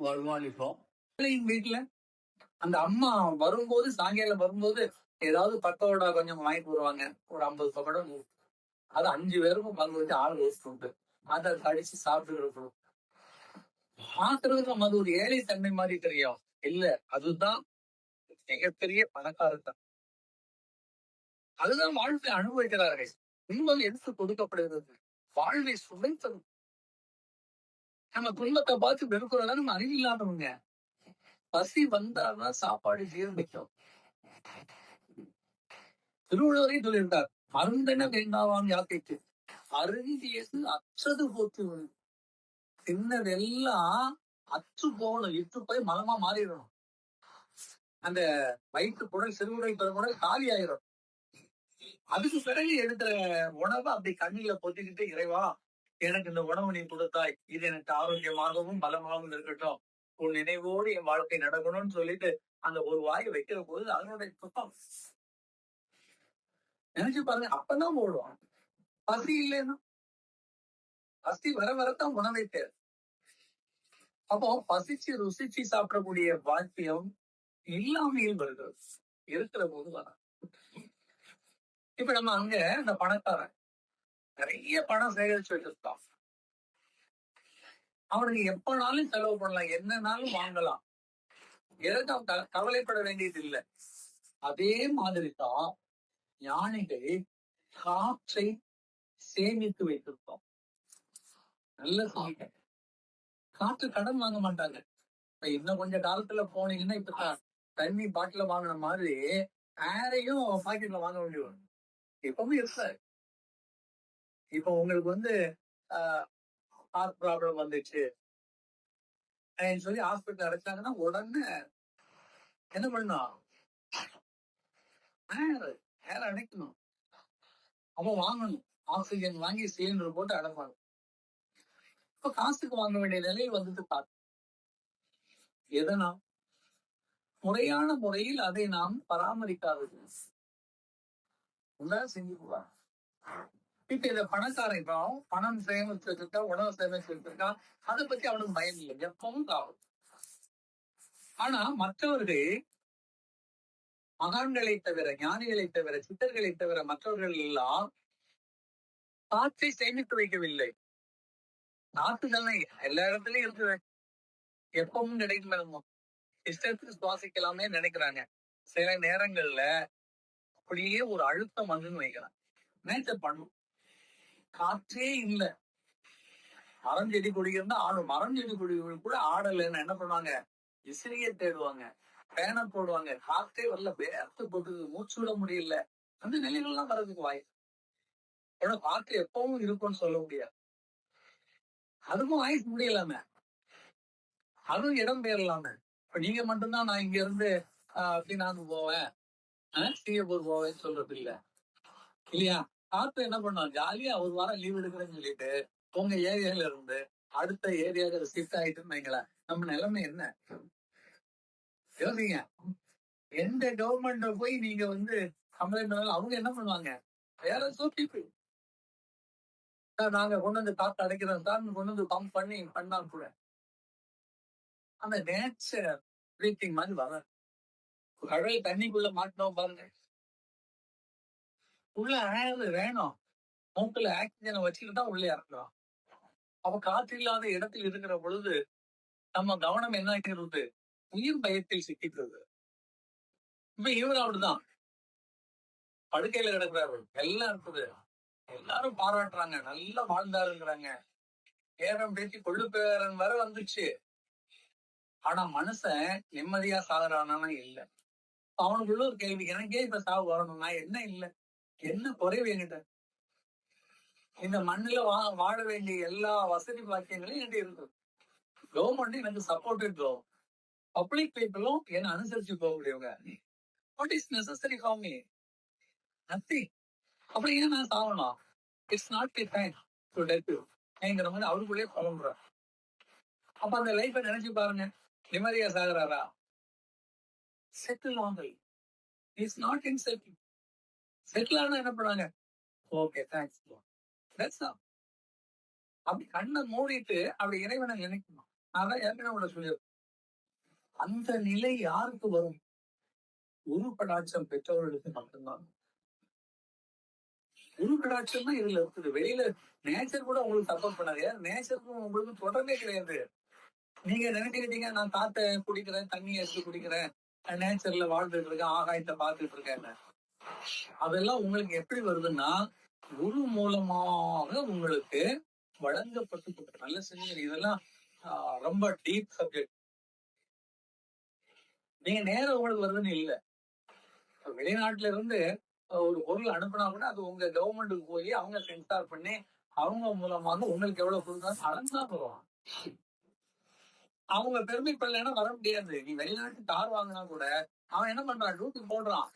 வருமானிப்போம். வீட்டுல அந்த அம்மா வரும்போது, சாயங்காலம் வரும்போது ஏதாவது பக்கோடா கொஞ்சம் வாங்கிட்டு வருவாங்க. ஒரு 50 பக்கோடா 100. அது 5 பேருக்கும் பங்கு வச்சு ஆள் வச்சுட்டு அதை கடிச்சு சாப்பிட்டு இருக்கணும். பாக்குறதுக்கு நம்ம அது ஒரு ஏழை தன்மை மாதிரி தெரியும். இல்ல, அதுதான் மிகப்பெரிய பணக்காரத்தான். அதுதான் வாழ்வை அனுபவிக்கிறார்கள். இன்பம் எடுத்து கொடுக்கப்படுகிறது. வாழ்வை சுமைத்தது. நம்ம துன்பத்தை பார்த்து வெறுக்கிறதா நம்ம அறிவு இல்லாதவங்க. பசி வந்தாதான் சாப்பாடு ஜீரணிக்கும். திருவள்ளுவரே சொல்லியிருக்கார், அருந்தென வேண்டாவாம் யாக்கைக்கு அருந்தியது அற்றது போத்து. தின்னதெல்லாம் அற்று போகணும், இட்டு போய் மலமா மாறிடணும். அந்த வயிற்று குடல், சிறுகுடல், பெருங்குடல் காலி ஆயிரும். அதுக்கு பிறகு எடுக்கிற உணவை அப்படி கண்ணில பொத்திக்கிட்டு, இறைவா எனக்கு இந்த உணவு நீ கொடுத்தாய், இது எனக்கு ஆரோக்கியமாகவும் பலமாகவும் இருக்கட்டும், உன் நினைவோடு என் வாழ்க்கை நடக்கணும்னு சொல்லிட்டு அந்த ஒரு வாயை வைக்கிற போது அதனுடைய சுத்தம் நினைச்சு பாருங்க. அப்பதான் போடுவான். பசி இல்லைன்னா பசி வர வரத்தான் உணவை தேவை. அப்போ பசிச்சு ருசிச்சு சாப்பிடக்கூடிய பாக்கியம் இல்லாமையில் வருகிறது. இருக்கிற போது வர. இப்ப நம்ம அங்க இந்த பணக்காரன் நிறைய பணம் சேகரிச்சு வச்சிருக்கான். அவனுக்கு எப்பனாலும் செலவு பண்ணலாம், என்னன்னாலும் வாங்கலாம், எதற்கும் கவலைப்பட வேண்டியது இல்லை. அதே மாதிரி தான் ஞானிகள் காற்றை சேமித்து வைத்திருக்கோம். நல்ல சொல்லிட்டேன். காற்று கடன் வாங்க மாட்டாங்க. இப்ப இன்னும் கொஞ்ச காலத்துல போனீங்கன்னா, இப்ப தண்ணி பாட்டில வாங்கின மாதிரி ஏரையும் பாக்கெட்ல வாங்க வேண்டி வரும். எப்பவுமே இருக்காது. இப்ப உங்களுக்கு ஹார்ட் ப்ராப்ளம் வந்துச்சு சொல்லி ஹாஸ்பிட்டல் அடைச்சாங்கன்னா உடனே என்ன பண்ணும், ஏர் அடைக்கணும். அப்ப வாங்கணும், ஆக்சிஜன் வாங்கி சிலிண்டர் போட்டு அடைப்பாங்க. இப்ப காசுக்கு வாங்க வேண்டிய நிலையில் வந்துட்டு பார்த்து எதனா முறையான முறையில் அதை நாம் பராமரிக்காதது செஞ்சுக்குவாங்க. இப்ப இந்த பணக்காரன் இப்போ பணம் சேமிச்சு வச்சிருக்கா, உணவு சேமிச்சு வச்சிருக்கா, அதை பத்தி அவனுக்கு பயம் இல்லை, எப்பவும் காவல். ஆனா மற்றவர்கள், மகான்களை தவிர, ஞானிகளை தவிர, சித்தர்களை தவிர மற்றவர்கள் எல்லாம் காற்றை சேமித்து வைக்கவில்லை. நாட்டு தானே எல்லா இடத்துலயும் இருக்குது, எப்பவும் கிடைக்கும், இஷ்டத்துக்கு சுவாசிக்கலாமே நினைக்கிறாங்க. சில நேரங்கள்ல அப்படியே ஒரு அழுத்தம் வந்துன்னு வைக்கிறாங்க. நேச்சர் பண்ணும், காற்றே இல்லை. மரம் செடி கொடிக்கிறதா ஆடும். மரம் செடி கொடிகள் கூட ஆடலைன்னு என்ன பண்ணுவாங்க, விசிறியை தேடுவாங்க, பேனை போடுவாங்க. காற்றே வரல, வேர்த்து போட்டு மூச்சு விட முடியல. அந்த நிலைகள்லாம் வர்றதுக்கு வாய்ப்பு. ஏன்னா காற்று எப்பவும் இருக்கும்னு சொல்ல முடியாது. அதுவும் ஆயுசு முடியலாம, அதுவும் இடம் பெயரலாம. இப்ப நீங்க மட்டும்தான் நான் இங்க இருந்து நாங்க போவேன், சிங்கப்பூர் போவேன்னு சொல்றது இல்ல இல்லையா? காற்று என்ன பண்ணும், ஜாலியா ஒரு வாரம் லீவ் எடுக்கிறேன்னு சொல்லிட்டு உங்க ஏரியால இருந்து அடுத்த ஏரியாவுக்கு ஷிஃப்ட் ஆயிட்டுன்னு வைங்களேன். நம்ம நிலைமை என்ன யோசிங்க. எந்த கவர்மெண்ட போய் நீங்க கம்ப்ளைண்ட் பண்ணாலும் அவங்க என்ன பண்ணுவாங்க, வேற பீப்புள். நாங்க கொண்டு வந்து காற்று அடைக்கிறோம் சார், கொண்டு வந்து பம்ப் பண்ணி பண்ணா கூட அந்த நேச்சர் பிரீத்திங் மாதிரி வர. கடல் தண்ணிக்குள்ள மாட்டோம் பாருங்க, உள்ள ஆழது வேணும், மூக்குல ஆக்சிஜனை வச்சுக்கிட்டு தான் உள்ளே இறங்குறோம். அப்ப காற்று இல்லாத இடத்தில் இருக்கிற பொழுது நம்ம கவனம் என்ன ஆகிறது, உயிர் பயத்தில் சிக்கிக்கிறது. இப்ப இவர் அப்படிதான் படுக்கையில கிடக்குறாரு, எல்லாம் இருக்குது, எல்லாரும் பாராட்டுறாங்க, நல்லா வாழ்ந்தாருங்கிறாங்க, பேரம் பேத்தி கொள்ளு பேரன் வர வந்துச்சு. ஆனா மனுஷன் நிம்மதியா சாகுறானா இல்ல. அவனுக்குள்ள ஒரு கேள்வி, எனக்கே இப்ப சாவு வரணும், நான் என்ன இல்லை, என்ன குறைவு என்கிட்ட, இந்த மண்ணுல வாழ வேண்டிய எல்லா வசதி பாக்கியங்களும் என்கிட்ட இருக்கு. கவர்மெண்ட் எனக்கு சப்போர்ட்டட் கவர்மெண்ட், பப்ளிக் பீப்புளும் என்ன அனுசரிச்சு போகக்கூடியவங்க. What is necessary for me, nothing. அப்படி ஏன் நான் சாகணும், it's not the time to death யூங்கிற மாதிரி அவருக்குள்ளே புலம்புறார். அப்ப அந்த லைஃபை நினைச்சு பாருங்க, நிம்மதியா சாகுறாரா, செட்டில் ஆகல், is not in settle. Settle ஆனா என்ன பண்ணாங்க, ஓகே தேங்க்ஸ், அப்படி கண்ணை மூடிட்டு அப்படி இறைவனை நினைக்கணும். அதான் ஏற்கனவே உள்ள சொல்லியிருக்கேன், அந்த நிலை யாருக்கு வரும்? குரு கடாட்சம் பெற்றவர்களுக்கு மட்டும்தான். குரு கடாட்சம் தான் இதுல இருக்குது. வெளியில நேச்சர் கூட உங்களுக்கு சப்போர்ட் பண்ணாது. நேச்சருக்கும் உங்களுக்கு தொடர்பே கிடையாது. நீங்க நினைச்சுக்கிட்டீங்க, நான் காத்த குடிக்கிறேன், தண்ணி எடுத்து குடிக்கிறேன், நேச்சர்ல வாழ்ந்துட்டு இருக்கேன், ஆகாயத்தை பார்த்துட்டு இருக்கேன். அதெல்லாம் உங்களுக்கு எப்படி வருதுன்னா, குரு மூலமாக உங்களுக்கு வழங்கப்பட்டு நல்ல செஞ்சு. இதெல்லாம் ரொம்ப டீப் சப்ஜெக்ட். நீங்க நேரம் உங்களுக்கு வருதுன்னு இல்ல. வெளிநாட்டுல இருந்து ஒரு பொருள் அனுப்புனா கூட அது உங்க கவர்மெண்ட்டுக்கு போய் அவங்க சென்சார் பண்ணி அவங்க மூலமாக உங்களுக்கு எவ்வளவு கொடுத்தாலும் அளந்துதான் போவாங்க. அவங்க பெருமைப்படலைன்னா வர முடியாது. நீ வெளிநாட்டு கார் வாங்கினா கூட அவன் என்ன பண்றான், டியூட்டி போடுறான்.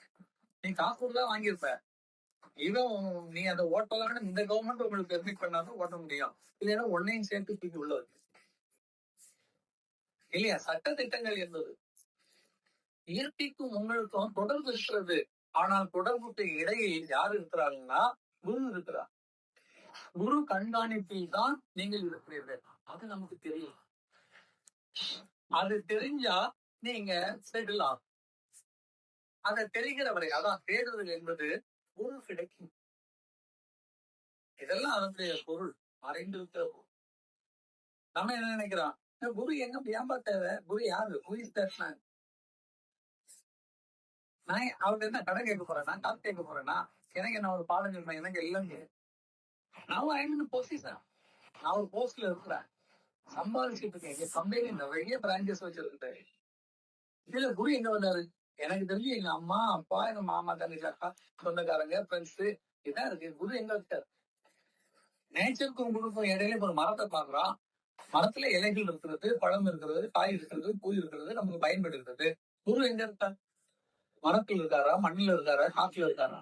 நீ காசு கொடுத்தா வாங்கியிருப்ப. இவன் நீ அதை ஓட்டலான்னு இந்த கவர்மெண்ட் உங்களுக்கு பெர்மிட் பண்ணாதான் ஓட்ட முடியும். இல்லைன்னா ஒன்னையும் சேர்த்து தூக்கி உள்ளது இல்லையா? சட்ட திட்டங்கள் என்பது இயற்கைக்கும் உங்களுக்கும் தொடர்பு இருக்கிறது. ஆனால் தொடர்புக்கு இடையில் யார் இருக்கிறாங்கன்னா குரு இருக்கிறார். குரு கண்காணிப்பில் தான் நீங்கள் இருக்கிறீர்கள். அது நமக்கு தெரியும். அது தெரிஞ்சா நீங்க செட்டில் ஆகும். அதை தெரிகிற வரை, அதான் தேடுதல் என்பது குரு கிடைக்கும். இதெல்லாம் அதனுடைய பொருள், மறைந்திருக்கிற பொருள். நம்ம என்ன நினைக்கிறோம், குரு எங்க ஏன்பா தேவை? குரு யாரு? நான் அவர்கிட்ட என்ன கடை கேட்க போறேன்னா, காசு கேட்க போறேன்னா, எனக்கு என்ன ஒரு பாடம் சொல்றேன், எனக்கு எல்லாம் நான் பொசிஷன், நான் ஒரு போஸ்ட்ல இருக்கிறேன், சம்பாதிச்சுட்டு இருக்கேன். எங்க கம்பெனி நிறைய பிரான்சஸ் வச்சிருக்கேன். இதுல குரு எங்க வந்தாரு? எனக்கு தெரிஞ்சு எங்க அம்மா, அப்பா, எங்க மாமா, தங்கச்சி, அக்கா, சொந்தக்காரங்க, ஃப்ரெண்ட்ஸ் இதான் இருக்கு. குரு எங்க வச்சாரு? நேச்சருக்கும் குருக்கும் இடையில ஒரு மரத்தை பாக்குறோம். மரத்துல இலைகள் இருக்கிறது, பழம் இருக்கிறது, காய் இருக்கிறது, பூ இருக்கிறது, நமக்கு பயன்படுகிறது. குரு எங்க இருக்கா? மரத்தில் இருக்காரா? மண்ணில் இருக்காரா? காற்றுல இருக்காரா?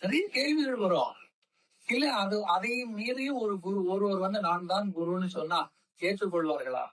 நிறைய கேள்விகள் வரும். இல்ல, அதையும் மீறியும் ஒரு குரு ஒருவர் வந்து நான் தான் குருன்னு சொன்னா ஏற்றுக்கொள்வார்களா?